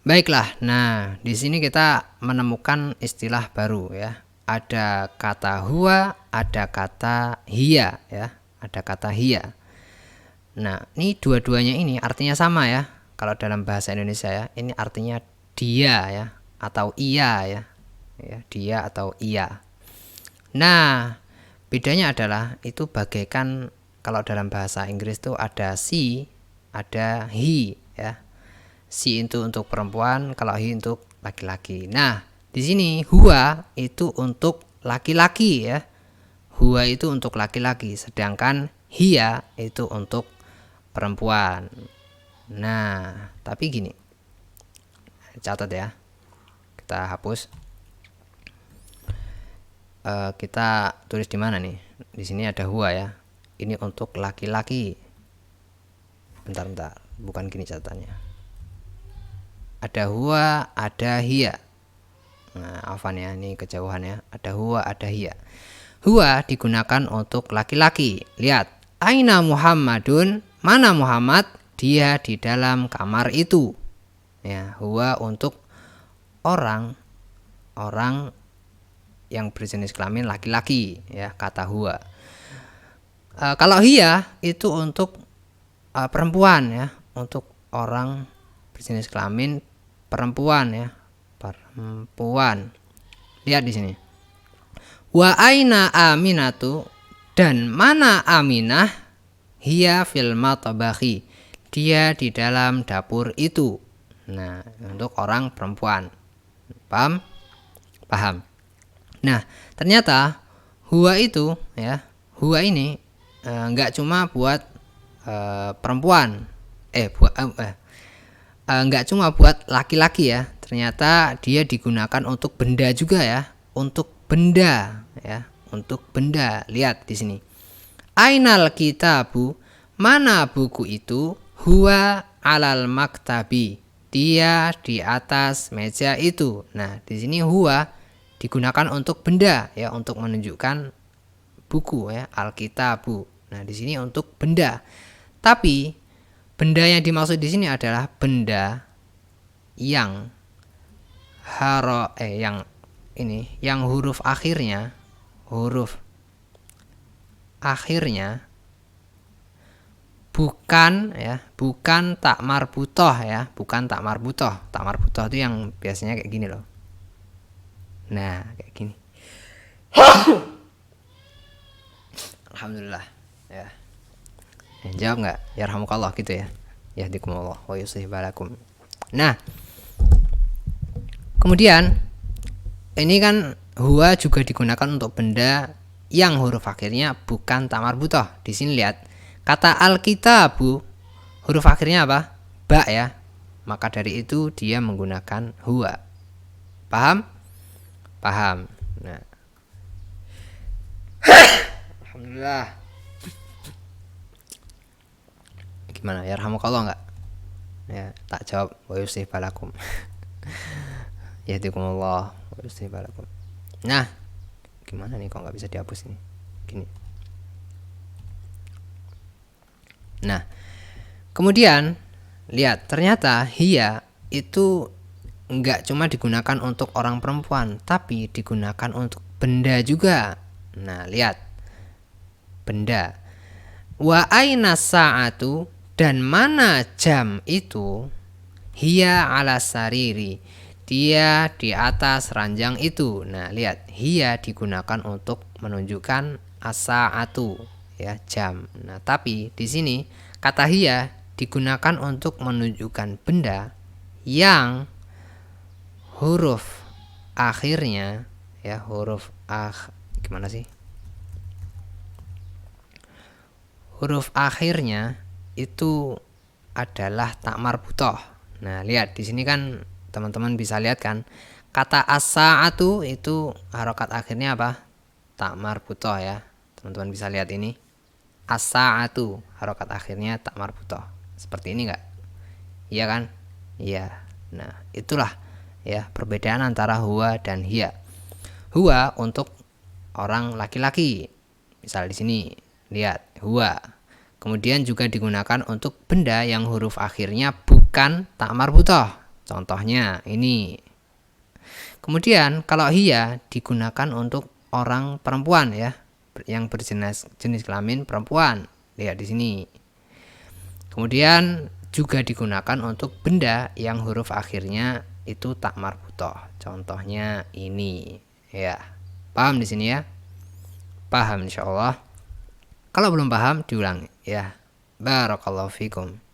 Baiklah, nah di sini kita menemukan istilah baru ya. Ada kata huwa, ada kata hiya ya, ada kata hiya. Nah, ini dua-duanya ini artinya sama ya. Kalau dalam bahasa Indonesia ya, ini artinya dia ya atau iya ya. Ya, dia atau iya. Nah, bedanya adalah itu bagaikan kalau dalam bahasa Inggris tuh ada she, ada he ya. She itu untuk perempuan, kalau he untuk laki-laki. Nah, di sini huwa itu untuk laki-laki ya. Huwa itu untuk laki-laki, sedangkan hiya itu untuk perempuan. Nah, tapi gini, catat ya. Kita hapus. Kita tulis di mana nih? Di sini ada huwa ya. Ini untuk laki-laki. Bentar, bukan gini catatannya. Ada huwa, ada hiya. Nah, afan ya, ini kejauhan ya. Ada huwa, ada hiya. Huwa digunakan untuk laki-laki. Lihat, aina Muhammadun? Mana Muhammad? Dia di dalam kamar itu. Ya, huwa untuk orang yang berjenis kelamin laki-laki ya, kata huwa. Kalau hiya itu untuk perempuan ya, untuk orang berjenis kelamin perempuan ya, perempuan. Lihat di sini. Wa aina Aminatu? Dan mana Aminah? Hiya fil matbahi. Dia di dalam dapur itu. Nah, untuk orang perempuan. Paham? Paham. Nah, ternyata huwa itu ya, huwa ini nggak cuma buat perempuan. Nggak cuma buat laki-laki ya. Ternyata dia digunakan untuk benda juga ya, untuk benda ya, untuk benda. Lihat di sini. Ainal kitabu? Mana buku itu? Huwa alal maktabi. Dia di atas meja itu. Nah, di sini huwa digunakan untuk benda ya, untuk menunjukkan buku ya, alkitabu. Nah, di sini untuk benda. Tapi benda yang dimaksud di sini adalah benda yang yang huruf akhirnya bukan ya, bukan tak marbutoh ya, bukan tak marbutoh. Tak marbutoh itu yang biasanya kayak gini loh. Nah, kayak gini. Alhamdulillah ya. Jawab nggak? Yarhamukallah gitu ya. Yahdikumullah wa yuslih balakum. Nah, kemudian ini kan huwa juga digunakan untuk benda yang huruf akhirnya bukan tak marbutoh. Di sini lihat, kata alkitabu huruf akhirnya apa? Ba ya. Maka dari itu dia menggunakan huwa. Paham? Paham. Nah. Alhamdulillah. Gimana? Yarhamukallah enggak? Ya, tak jawab wa yuslih balakum. Yahdikumullah wa yuslih balakum. Nah, gimana nih kok nggak bisa dihapus ini? Gini. Nah, kemudian lihat, ternyata hiya itu nggak cuma digunakan untuk orang perempuan, tapi digunakan untuk benda juga. Nah, lihat, benda. Wa aina sa'atu? Dan mana jam itu? Hiya ala sariri. Dia di atas ranjang itu. Nah, lihat, hiya digunakan untuk menunjukkan as-sa'atu ya, jam. Nah, tapi di sini kata hiya digunakan untuk menunjukkan benda yang huruf akhirnya ya, gimana sih? Huruf akhirnya itu adalah tak marbutoh. Nah, lihat di sini kan teman-teman bisa lihat kan, kata as-sa'atu itu harokat akhirnya apa? Tak marbutoh ya. Teman-teman bisa lihat ini. As-sa'atu harokat akhirnya tak marbutoh. Seperti ini enggak? Iya kan? Iya. Nah, itulah ya perbedaan antara huwa dan hiya. Huwa untuk orang laki-laki. Misal di sini lihat huwa. Kemudian juga digunakan untuk benda yang huruf akhirnya bukan tak marbutoh. Contohnya ini. Kemudian kalau hiya digunakan untuk orang perempuan ya, yang jenis kelamin perempuan. Lihat di sini. Kemudian juga digunakan untuk benda yang huruf akhirnya itu tak marbutoh. Contohnya ini ya. Paham di sini ya? Paham insyaallah. Kalau belum paham diulangi ya. Barakallahu fikum.